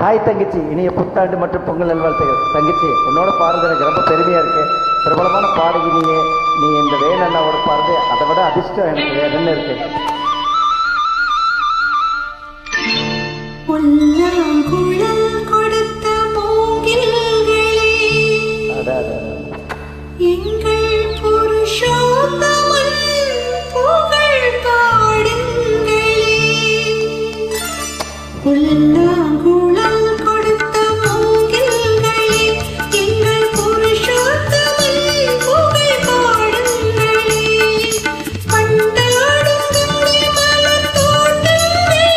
தாய் தங்கச்சி இனிய புத்தாண்டு மற்றும் பொங்கல் நல்வாழ்த்துகள். தங்கச்சி உன்னோட பாடுறது எனக்கு ரொம்ப பெருமையா இருக்கு. பிரபலமான பாடகி நீ இந்த வேல் அண்ணாவோட பாடுறது அதை விட அதிர்ஷ்டம் எனக்கு வேற என்ன இருக்கு. கொடுத்த மூங்கில்களே எங்கள் புருஷோத்தமன் புகழ் பாடுங்களே. புல்லாங்குழல் கொடுத்த மூங்கில்களே எங்கள் புருஷோத்தமன் புகழ் பாடுங்களே. பண்டாடும் கங்கை மலர் தோட்டங்களே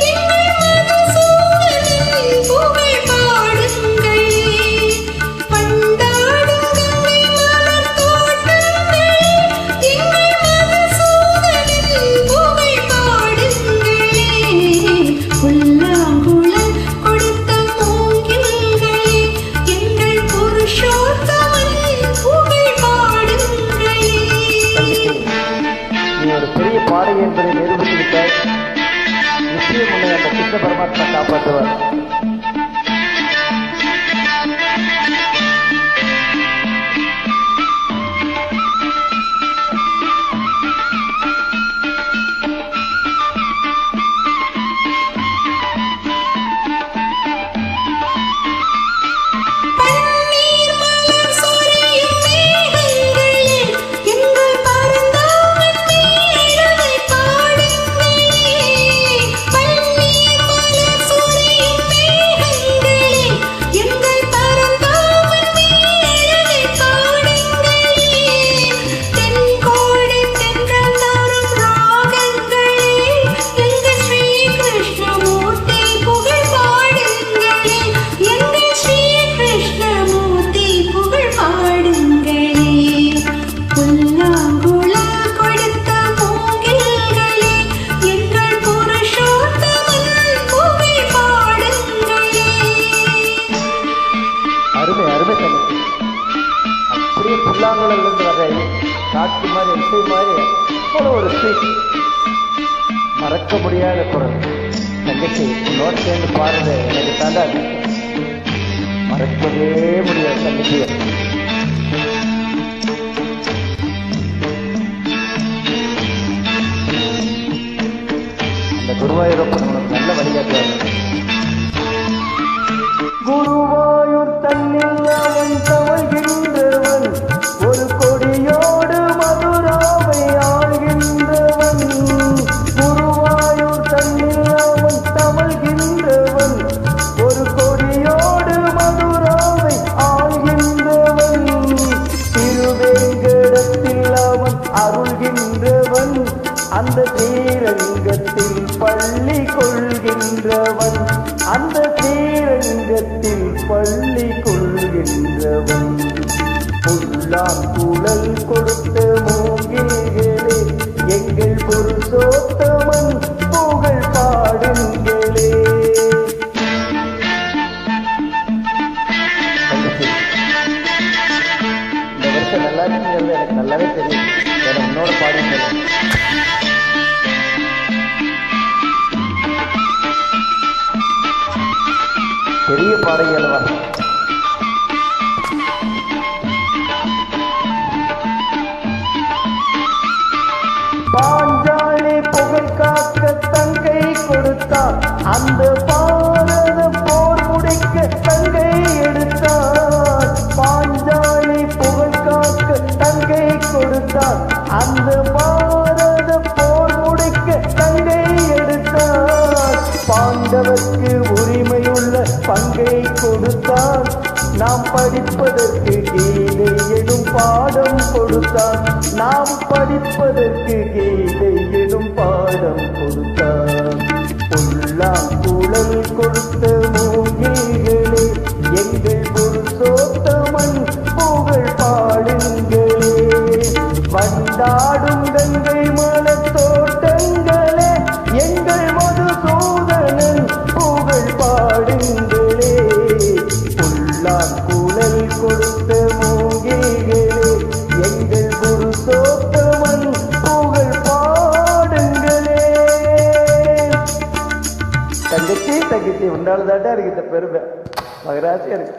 எங்கள் மதுசூதனன் புகழ் பாடுங்களே. பண்டாடும் கங்கை மலர் தோட்டங்களே எங்கள் மதுசூதனன் புகழ் பாடுங்களே. புல்லாங்குழல் கொடுத்த மூங்கில்களே எங்கள் புருஷோத்தமன் புகழ் பாடுங்களே. நீ ஒரு பெரிய பாடகி என்பதை நிரூபித்து விட்டாய். நிச்சயம் உன்னை அந்த கிருஷ்ண பரமாத்மா காப்பாற்றுவார். பன்னீர் மலர் சொரியும் மேகங்களே எங்கள் பரந்தாமன் மேலதை பாடுங்களே. பன்னீர் மலர் சொரியும் மேகங்களே எங்கள் பரந்தாமன் மேலதை பாடுங்களே. தென்கோடி தென்றல் தரும் ராகங்களே எங்கள் ஸ்ரீ கிருஷ்ணமூர்த்தி புகழ் பாடுங்களே. எங்கள் ஸ்ரீ கிருஷ்ணமூர்த்தி புகழ் பாடுங்களே. புல்லாங்குழல் கொடுத்த மூங்கில்களே எங்கள் புருஷோத்தமன் புகழ் பாடுங்களே. அருமை அருமை தங்கச்சி. அப்படியே புல்லாங்குழல் இருந்து வர காட்சி மாதிரி இசை மாதிரி அவ்வளோ ஒரு ஸ்வீட், மறக்க முடியாத குரல். தங்கச்சி உன்னோட சேர்ந்து பாடுறது எனக்கு தாண்டா மறக்கவே முடியாது தங்கச்சி. அந்த குருவாயூரப்பன் உனக்கு நல்ல வழிகாட்டுவாங்க. குருவாயூர் தன்னில் அவன் தவழ்கின்றவன், ஒரு கொடியோடு மதுராவை ஆழ்கின்றவன். குருவாயூர் தன்னில் அவன் தவழ்கின்றவன், ஒரு கொடியோடு மதுராவை ஆழ்கின்றவன். திருவேங்கடத்தில் அவன் அருள்கின்றவன், அந்த ஸ்ரீரங்கத்தில் பள்ளி கொள்கின்றவன். அந்த ஸ்ரீரங்கத்தில் பள்ளி கொள்கின்றவன். புல்லாங்குழல் கொடுத்த மூங்கில்களே எங்கள் புருஷோத்தமன் புகழ் பாடுங்களே. இந்த வருஷம் நல்லா இருக்குங்கிறது எனக்கு நல்லாவே தெரியும். எனக்கு உன்னோட பாடுங்க. பெரிய பாடகி அல்லவா. பாஞ்சாலி புகழ் காக்க தங்கை கொடுத்தார், அந்த பாரத போர் முடிக்க தங்கை எடுத்தார். பாஞ்சாலி புகழ் காக்க தங்கை கொடுத்தார், அந்த பாரத போர் முடிக்க தங்கை எடுத்தார். பாண்டவர்க்கு உரிமையுள்ள பங்கை கொடுத்தார், நாம் படிப்பதற்கு கீதை எனும் பாடம் கொடுத்தார். நாம் படிப்பதற்கு கீதை எனும் பாடம் கொடுத்தார். புல்லாங்குழல் கொடுத்த மூங்கில்களே எங்கள் புருஷோத்தமன் புகழ் பாடுங்களே. வண்டாடும் கங்கை மலர் தோட்டங்களே எங்கள் மதுசூதனன் புகழ் பாடுங்களே. புல்லாங்குழல் கொடுத்த மூங்கில்களே எங்கள் புருஷோத்தமன் புகழ் பாடுங்களே. தங்கச்சி தங்கச்சி உண்டா அதனால தாண்டா எனக்கு இந்த பெருமை மகராசி எனக்கு